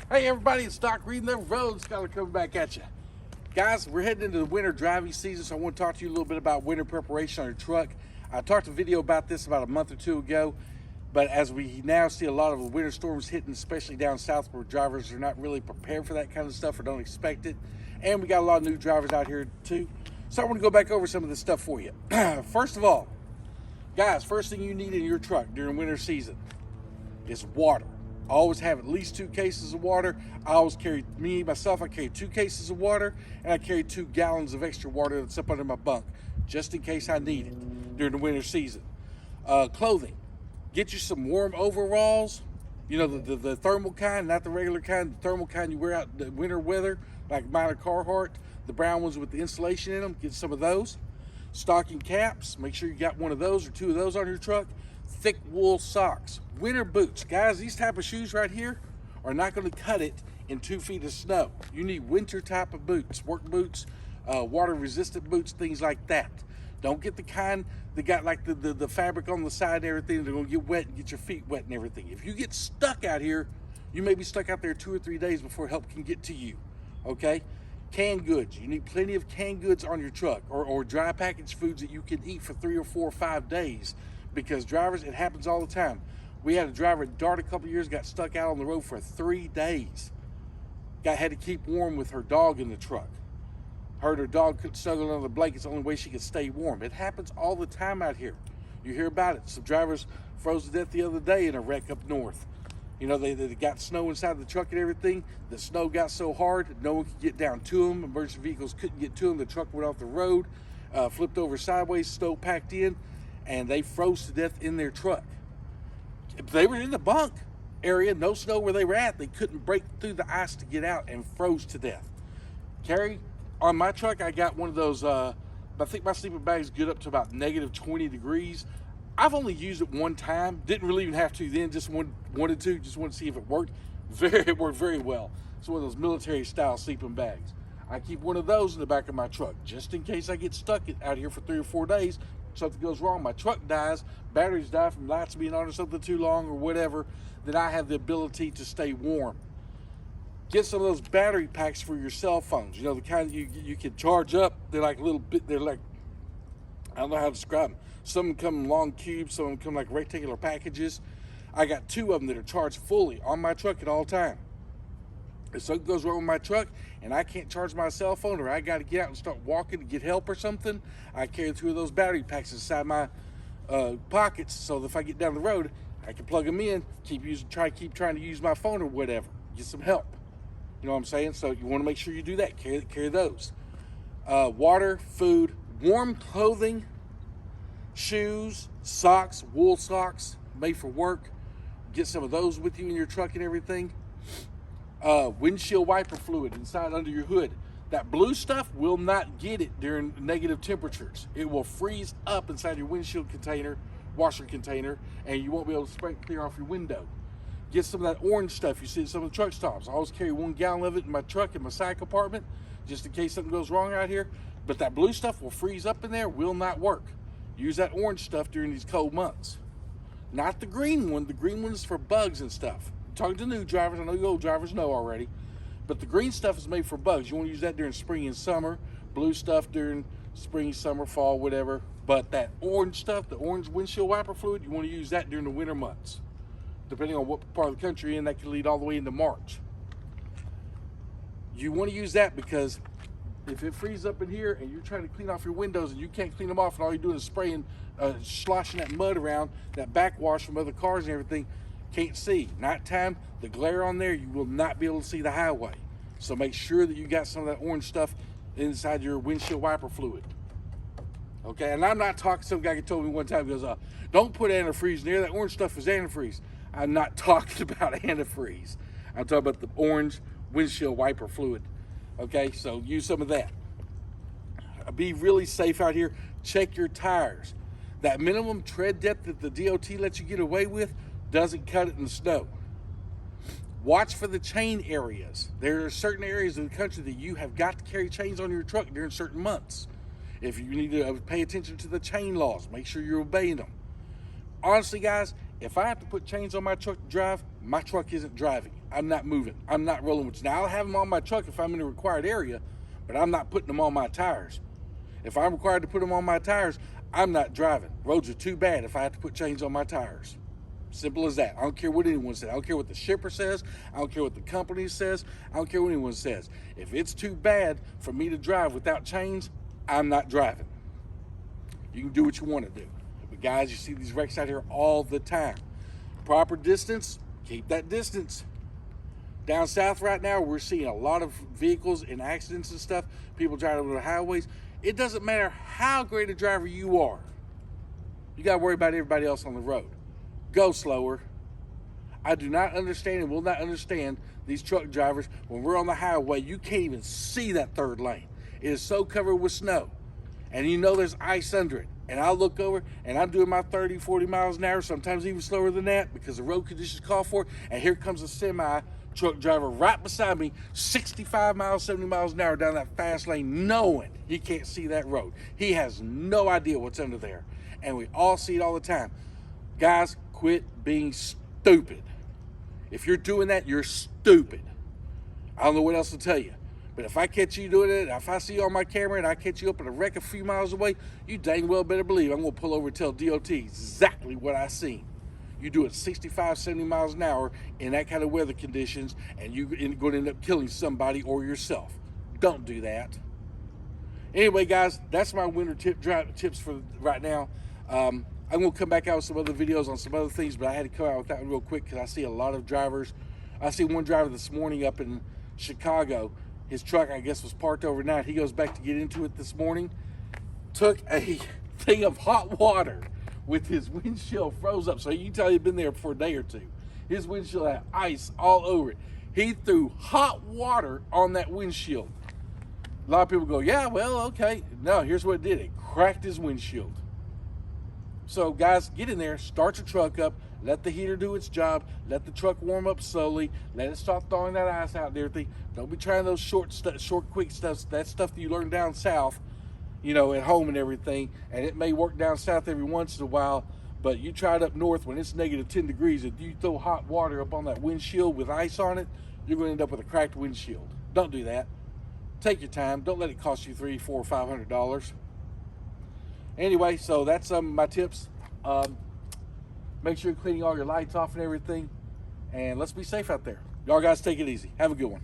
Hey everybody, it's Doc Reading the Road Scholar coming back at you. Guys, we're heading into the winter driving season, so I want to talk to you a little bit about winter preparation on your truck. I talked a video about this about a month or two ago, but as we now see a lot of winter storms hitting, especially down south where drivers are not really prepared for that kind of stuff or don't expect it, and we got a lot of new drivers out here too. So I want to go back over some of this stuff for you. First of all, guys, first thing you need in your truck during winter season is water. I always have at least 2 cases of water. I always carry, I carry 2 cases of water, and I carry 2 gallons of extra water that's up under my bunk, just in case I need it during the winter season. Clothing. Get you some warm overalls, you know, the thermal kind, not the regular kind, the thermal kind you wear out in the winter weather, like mine or Carhartt, the brown ones with the insulation in them, get some of those. Stocking caps, make sure you got one of those or 2 of those on your truck. Thick wool socks. Winter boots. Guys, these type of shoes right here are not going to cut it in 2 feet of snow. You need winter type of boots, work boots, water resistant boots, things like that. Don't get the kind that got like the fabric on the side and everything. They're going to get wet and get your feet wet and everything. If you get stuck out here, you may be stuck out there 2 or 3 days before help can get to you. Okay? Canned goods. You need plenty of canned goods on your truck, or dry packaged foods that you can eat for 3 or 4 or 5 days, because drivers, it happens all the time. We had a driver at Dart a couple of years, got stuck out on the road for 3 days. Had to keep warm with her dog in the truck. Heard her dog couldn't snuggle under the blankets, the only way she could stay warm. It happens all the time out here. You hear about it. Some drivers froze to death the other day in a wreck up north. You know, they got snow inside the truck and everything. The snow got so hard, no one could get down to them. Emergency vehicles couldn't get to them. The truck went off the road, flipped over sideways, snow packed in, and they froze to death in their truck. They were in the bunk area, no snow where they were at. They couldn't break through the ice to get out and froze to death. Carry, on my truck, I got one of those, I think my sleeping bag's good up to about negative 20 degrees. I've only used it one time. Didn't really even have to then, just wanted to see if it worked. It worked very well. It's one of those military style sleeping bags. I keep one of those in the back of my truck, just in case I get stuck out here for 3 or 4 days. Something goes wrong, my truck dies, batteries die from lights being on or something too long or whatever, then I have the ability to stay warm. Get some of those battery packs for your cell phones. You know, the kind you can charge up. They're like little bit, they're like, I don't know how to describe them. Some of them come in long cubes, some of them come like rectangular packages. I got 2 of them that are charged fully on my truck at all time. If something goes wrong with my truck and I can't charge my cell phone, or I got to get out and start walking to get help or something, I carry 2 of those battery packs inside my pockets, so that if I get down the road, I can plug them in, keep trying to use my phone or whatever, get some help. You know what I'm saying? So you want to make sure you do that. Carry those. Water, food, warm clothing, shoes, socks, wool socks made for work. Get some of those with you in your truck and everything. Windshield wiper fluid inside under your hood. That blue stuff will not get it during negative temperatures. It will freeze up inside your windshield container, washer container, and you won't be able to spray it clear off your window. Get some of that orange stuff you see at some of the truck stops. I always carry 1 gallon of it in my truck in my side compartment, just in case something goes wrong out here. But that blue stuff will freeze up in there, will not work. Use that orange stuff during these cold months. Not the green one. The green one is for bugs and stuff. Talking to new drivers, I know you old drivers know already, but the green stuff is made for bugs. You want to use that during spring and summer. Blue stuff during spring, summer, fall, whatever. But that orange stuff, the orange windshield wiper fluid, you want to use that during the winter months. Depending on what part of the country you're in, that can lead all the way into March. You want to use that because if it freezes up in here and you're trying to clean off your windows and you can't clean them off and all you're doing is spraying, sloshing that mud around, that backwash from other cars and everything, can't see. Nighttime, the glare on there, you will not be able to see the highway. So make sure that you got some of that orange stuff inside your windshield wiper fluid. Okay, and I'm not talking, some guy told me one time, he goes, don't put antifreeze in there, that orange stuff is antifreeze. I'm not talking about antifreeze. I'm talking about the orange windshield wiper fluid. Okay, so use some of that. Be really safe out here. Check your tires. That minimum tread depth that the DOT lets you get away with doesn't cut it in the snow. Watch for the chain areas. There are certain areas of the country that you have got to carry chains on your truck during certain months. If you need to pay attention to the chain laws, make sure you're obeying them. Honestly, guys, if I have to put chains on my truck to drive, my truck isn't driving. I'm not moving. I'm not rolling with you. Now, I'll have them on my truck if I'm in a required area, but I'm not putting them on my tires. If I'm required to put them on my tires, I'm not driving. Roads are too bad if I have to put chains on my tires. Simple as that. I don't care what anyone says. I don't care what the shipper says. I don't care what the company says. I don't care what anyone says. If it's too bad for me to drive without chains, I'm not driving. You can do what you want to do. But guys, you see these wrecks out here all the time. Proper distance, keep that distance. Down south right now, we're seeing a lot of vehicles in accidents and stuff. People driving over the highways. It doesn't matter how great a driver you are. You got to worry about everybody else on the road. Go slower. I do not understand and will not understand these truck drivers. When we're on the highway, you can't even see that third lane. It is so covered with snow. And you know there's ice under it. And I'll look over and I'm doing my 30, 40 miles an hour, sometimes even slower than that because the road conditions call for it. And here comes a semi truck driver right beside me, 65 miles, 70 miles an hour down that fast lane, knowing he can't see that road. He has no idea what's under there. And we all see it all the time. Guys, quit being stupid. If you're doing that, you're stupid. I don't know what else to tell you. But if I catch you doing it, if I see you on my camera and I catch you up in a wreck a few miles away, you dang well better believe I'm going to pull over and tell DOT exactly what I seen. You do it 65, 70 miles an hour in that kind of weather conditions, and you're going to end up killing somebody or yourself. Don't do that. Anyway, guys, that's my winter tips for right now. I'm going to come back out with some other videos on some other things, but I had to come out with that one real quick because I see a lot of drivers. I see one driver this morning up in Chicago. His truck, I guess, was parked overnight. He goes back to get into it this morning, took a thing of hot water with his windshield froze up. So you can tell he'd been there for a day or two. His windshield had ice all over it. He threw hot water on that windshield. A lot of people go, yeah, well, okay. No, here's what it did. It cracked his windshield. So guys, get in there, start your truck up, let the heater do its job, let the truck warm up slowly, let it start thawing that ice out and everything. Don't be trying those short, quick stuff, that stuff that you learn down south, you know, at home and everything. And it may work down south every once in a while, but you try it up north when it's negative 10 degrees. If you throw hot water up on that windshield with ice on it, you're going to end up with a cracked windshield. Don't do that. Take your time. Don't let it cost you $300, $400, $500. Anyway, so that's some of my tips. Make sure you're cleaning all your lights off and everything. And let's be safe out there. Y'all guys take it easy. Have a good one.